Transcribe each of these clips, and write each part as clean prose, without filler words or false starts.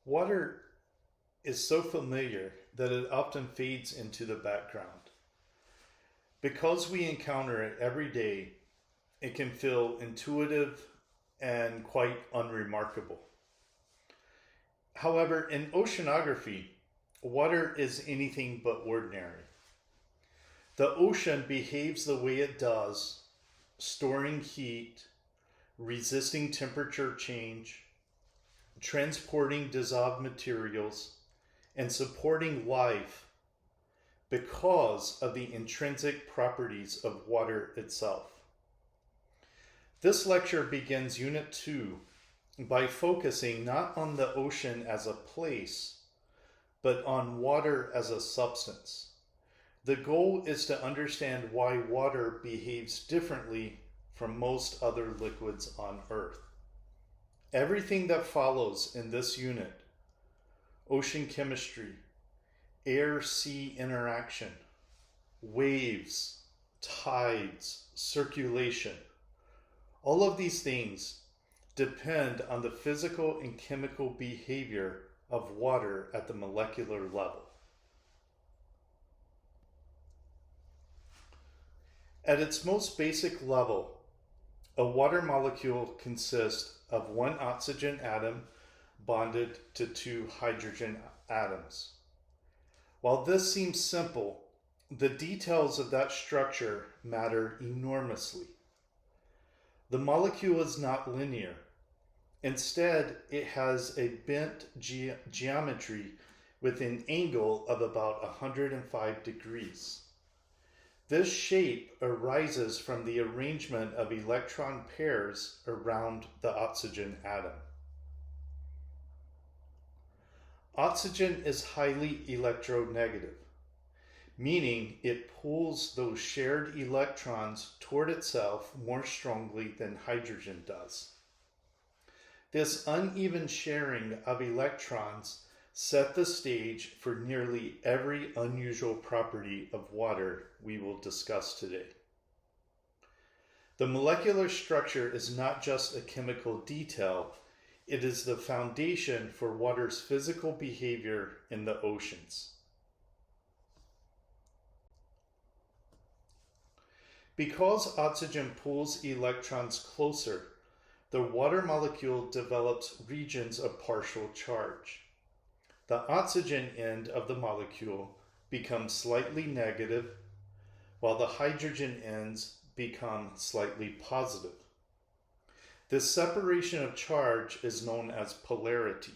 Water is so familiar that it often fades into the background. Because we encounter it every day, it can feel intuitive and quite unremarkable. However, in oceanography, water is anything but ordinary. The ocean behaves the way it does, storing heat, resisting temperature change, transporting dissolved materials, and supporting life because of the intrinsic properties of water itself. This lecture begins Unit 2 by focusing not on the ocean as a place, but on water as a substance. The goal is to understand why water behaves differently from most other liquids on Earth. Everything that follows in this unit, ocean chemistry, air-sea interaction, waves, tides, circulation, all of these things depend on the physical and chemical behavior of water at the molecular level. At its most basic level, a water molecule consists of one oxygen atom bonded to two hydrogen atoms. While this seems simple, the details of that structure matter enormously. The molecule is not linear. Instead, it has a bent geometry with an angle of about 105 degrees. This shape arises from the arrangement of electron pairs around the oxygen atom. Oxygen is highly electronegative, meaning it pulls those shared electrons toward itself more strongly than hydrogen does. This uneven sharing of electrons set the stage for nearly every unusual property of water we will discuss today. The molecular structure is not just a chemical detail, it is the foundation for water's physical behavior in the oceans. Because oxygen pulls electrons closer, the water molecule develops regions of partial charge. The oxygen end of the molecule becomes slightly negative, while the hydrogen ends become slightly positive. This separation of charge is known as polarity.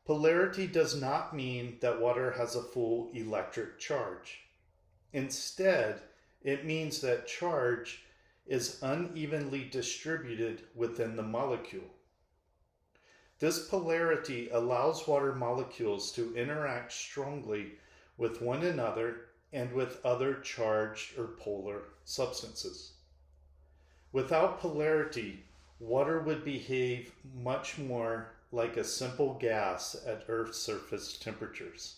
Polarity does not mean that water has a full electric charge. Instead, it means that charge is unevenly distributed within the molecule. This polarity allows water molecules to interact strongly with one another and with other charged or polar substances. Without polarity, water would behave much more like a simple gas at Earth's surface temperatures.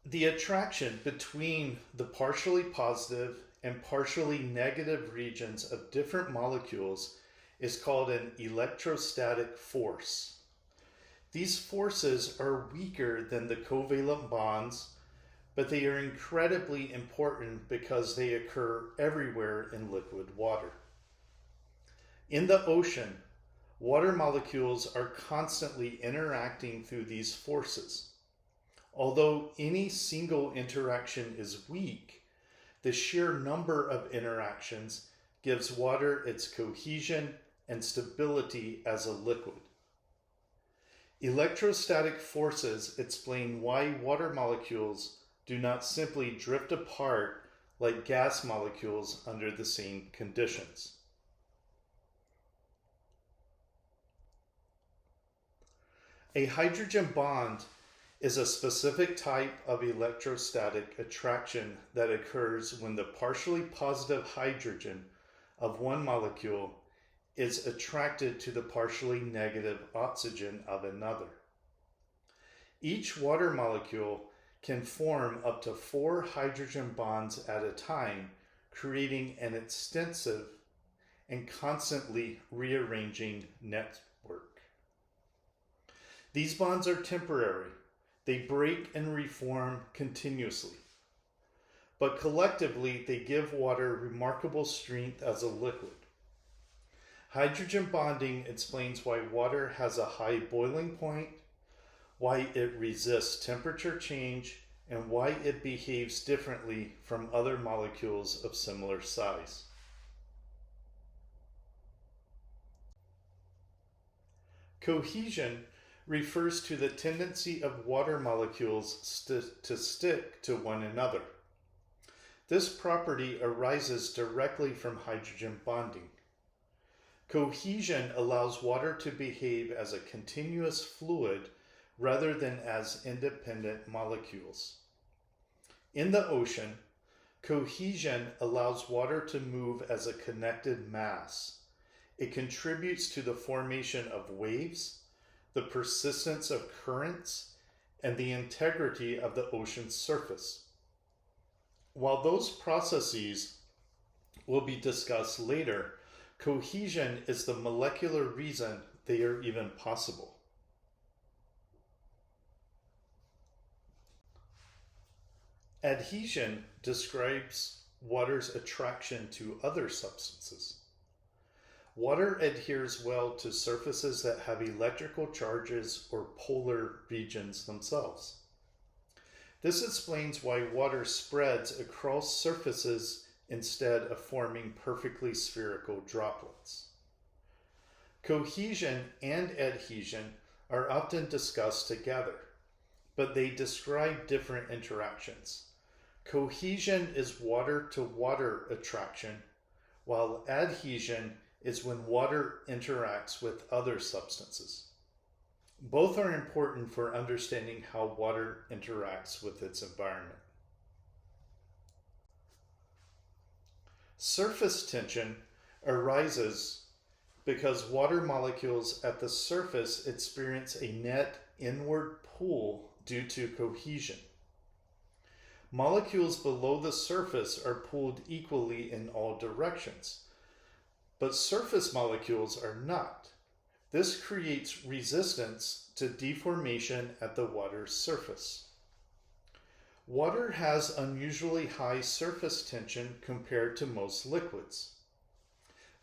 The attraction between the partially positive and partially negative regions of different molecules is called an electrostatic force. These forces are weaker than the covalent bonds, but they are incredibly important because they occur everywhere in liquid water. In the ocean, water molecules are constantly interacting through these forces. Although any single interaction is weak, the sheer number of interactions gives water its cohesion and stability as a liquid. Electrostatic forces explain why water molecules do not simply drift apart like gas molecules under the same conditions. A hydrogen bond is a specific type of electrostatic attraction that occurs when the partially positive hydrogen of one molecule is attracted to the partially negative oxygen of another. Each water molecule can form up to 4 hydrogen bonds at a time, creating an extensive and constantly rearranging network. These bonds are temporary. They break and reform continuously. But collectively, they give water remarkable strength as a liquid. Hydrogen bonding explains why water has a high boiling point, why it resists temperature change, and why it behaves differently from other molecules of similar size. Cohesion refers to the tendency of water molecules to stick to one another. This property arises directly from hydrogen bonding. Cohesion allows water to behave as a continuous fluid rather than as independent molecules. In the ocean, cohesion allows water to move as a connected mass. It contributes to the formation of waves, the persistence of currents, and the integrity of the ocean's surface. While those processes will be discussed later, cohesion is the molecular reason they are even possible. Adhesion describes water's attraction to other substances. Water adheres well to surfaces that have electrical charges or polar regions themselves. This explains why water spreads across surfaces instead of forming perfectly spherical droplets. Cohesion and adhesion are often discussed together, but they describe different interactions. Cohesion is water-to-water attraction, while adhesion is when water interacts with other substances. Both are important for understanding how water interacts with its environment. Surface tension arises because water molecules at the surface experience a net inward pull due to cohesion. Molecules below the surface are pulled equally in all directions, but surface molecules are not. This creates resistance to deformation at the water's surface. Water has unusually high surface tension compared to most liquids.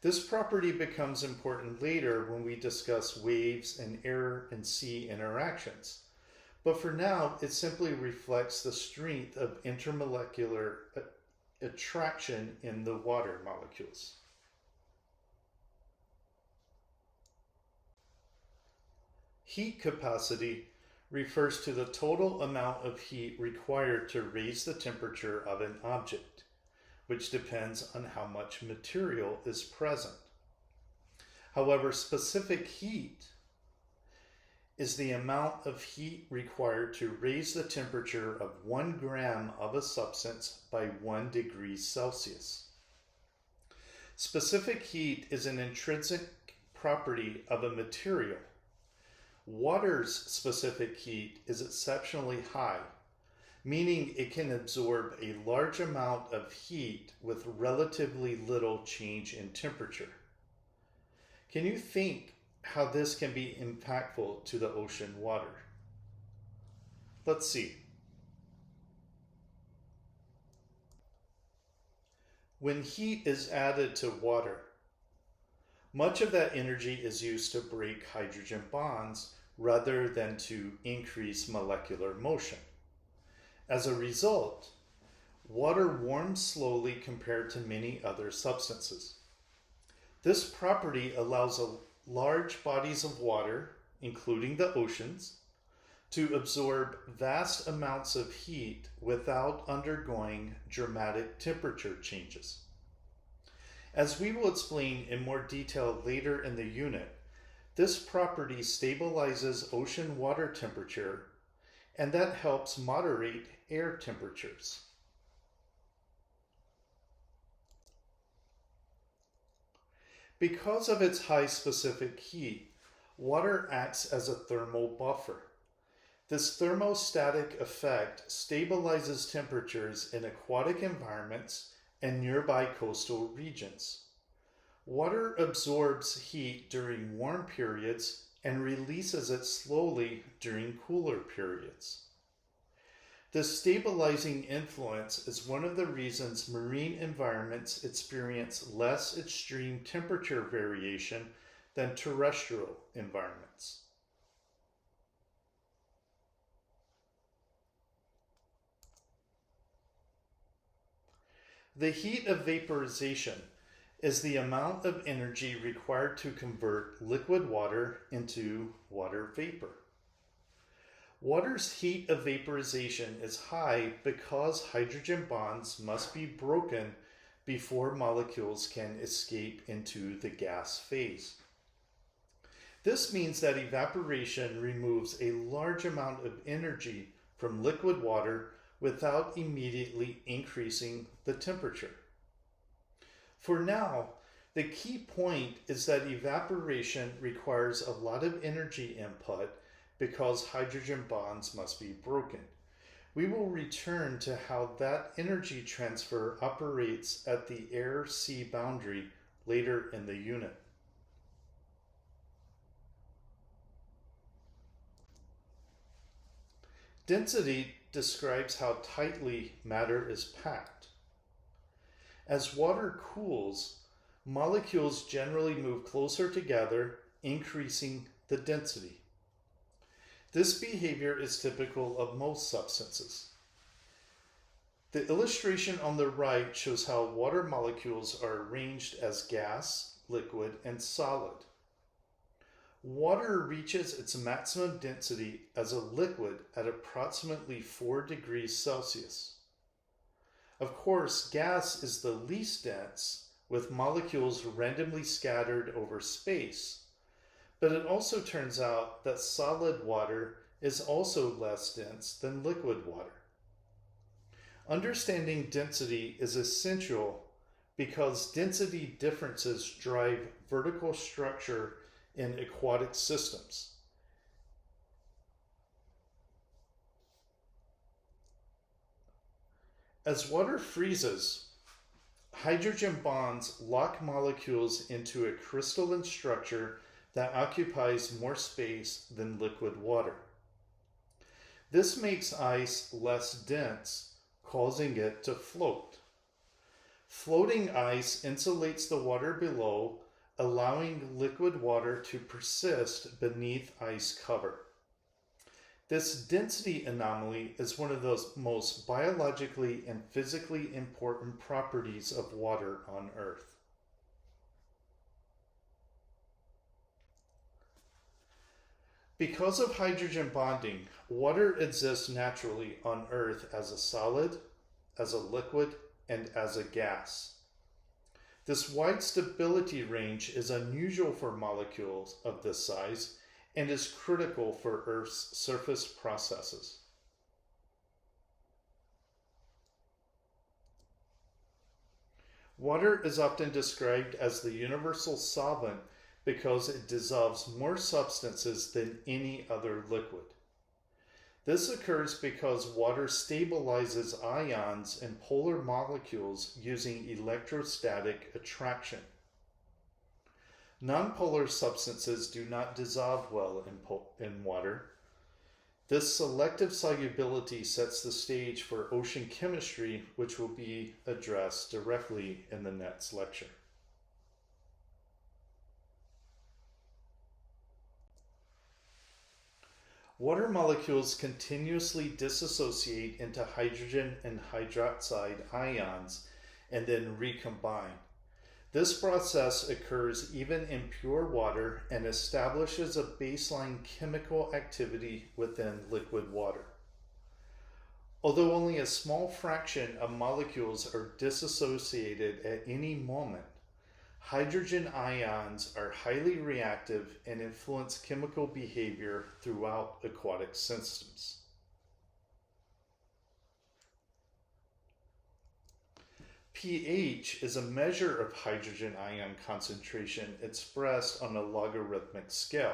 This property becomes important later when we discuss waves and air and sea interactions. But for now, it simply reflects the strength of intermolecular attraction in the water molecules. Heat capacity refers to the total amount of heat required to raise the temperature of an object, which depends on how much material is present. However, specific heat is the amount of heat required to raise the temperature of 1 gram of a substance by 1 degree Celsius. Specific heat is an intrinsic property of a material. Water's specific heat is exceptionally high, meaning it can absorb a large amount of heat with relatively little change in temperature. Can you think how this can be impactful to the ocean water? Let's see. When heat is added to water, much of that energy is used to break hydrogen bonds rather than to increase molecular motion. As a result, water warms slowly compared to many other substances. This property allows large bodies of water, including the oceans, to absorb vast amounts of heat without undergoing dramatic temperature changes. As we will explain in more detail later in the unit, this property stabilizes ocean water temperature, and that helps moderate air temperatures. Because of its high specific heat, water acts as a thermal buffer. This thermostatic effect stabilizes temperatures in aquatic environments and nearby coastal regions. Water absorbs heat during warm periods and releases it slowly during cooler periods. This stabilizing influence is one of the reasons marine environments experience less extreme temperature variation than terrestrial environments. The heat of vaporization is the amount of energy required to convert liquid water into water vapor. Water's heat of vaporization is high because hydrogen bonds must be broken before molecules can escape into the gas phase. This means that evaporation removes a large amount of energy from liquid water without immediately increasing the temperature. For now, the key point is that evaporation requires a lot of energy input because hydrogen bonds must be broken. We will return to how that energy transfer operates at the air-sea boundary later in the unit. Density describes how tightly matter is packed. As water cools, molecules generally move closer together, increasing the density. This behavior is typical of most substances. The illustration on the right shows how water molecules are arranged as gas, liquid, and solid. Water reaches its maximum density as a liquid at approximately 4 degrees Celsius. Of course, gas is the least dense, with molecules randomly scattered over space. But it also turns out that solid water is also less dense than liquid water. Understanding density is essential because density differences drive vertical structure in aquatic systems. As water freezes, hydrogen bonds lock molecules into a crystalline structure that occupies more space than liquid water. This makes ice less dense, causing it to float. Floating ice insulates the water below, allowing liquid water to persist beneath ice cover. This density anomaly is one of the most biologically and physically important properties of water on Earth. Because of hydrogen bonding, water exists naturally on Earth as a solid, as a liquid, and as a gas. This wide stability range is unusual for molecules of this size and is critical for Earth's surface processes. Water is often described as the universal solvent because it dissolves more substances than any other liquid. This occurs because water stabilizes ions in polar molecules using electrostatic attraction. Nonpolar substances do not dissolve well in water. This selective solubility sets the stage for ocean chemistry, which will be addressed directly in the next lecture. Water molecules continuously dissociate into hydrogen and hydroxide ions and then recombine. This process occurs even in pure water and establishes a baseline chemical activity within liquid water. Although only a small fraction of molecules are disassociated at any moment, hydrogen ions are highly reactive and influence chemical behavior throughout aquatic systems. pH is a measure of hydrogen ion concentration expressed on a logarithmic scale.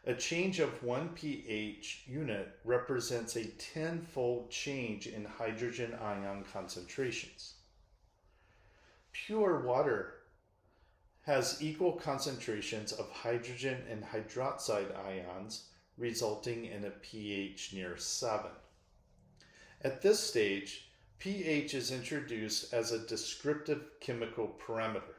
A change of 1 pH unit represents a 10-fold change in hydrogen ion concentrations. Pure water has equal concentrations of hydrogen and hydroxide ions, resulting in a pH near 7. At this stage, pH is introduced as a descriptive chemical parameter.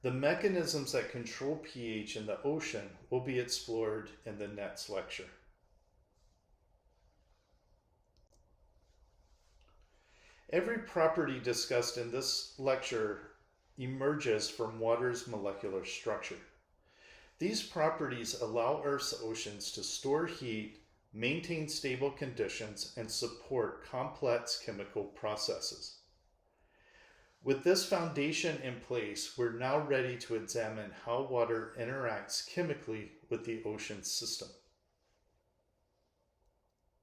The mechanisms that control pH in the ocean will be explored in the next lecture. Every property discussed in this lecture emerges from water's molecular structure. These properties allow Earth's oceans to store heat, maintain stable conditions, and support complex chemical processes. With this foundation in place, we're now ready to examine how water interacts chemically with the ocean system.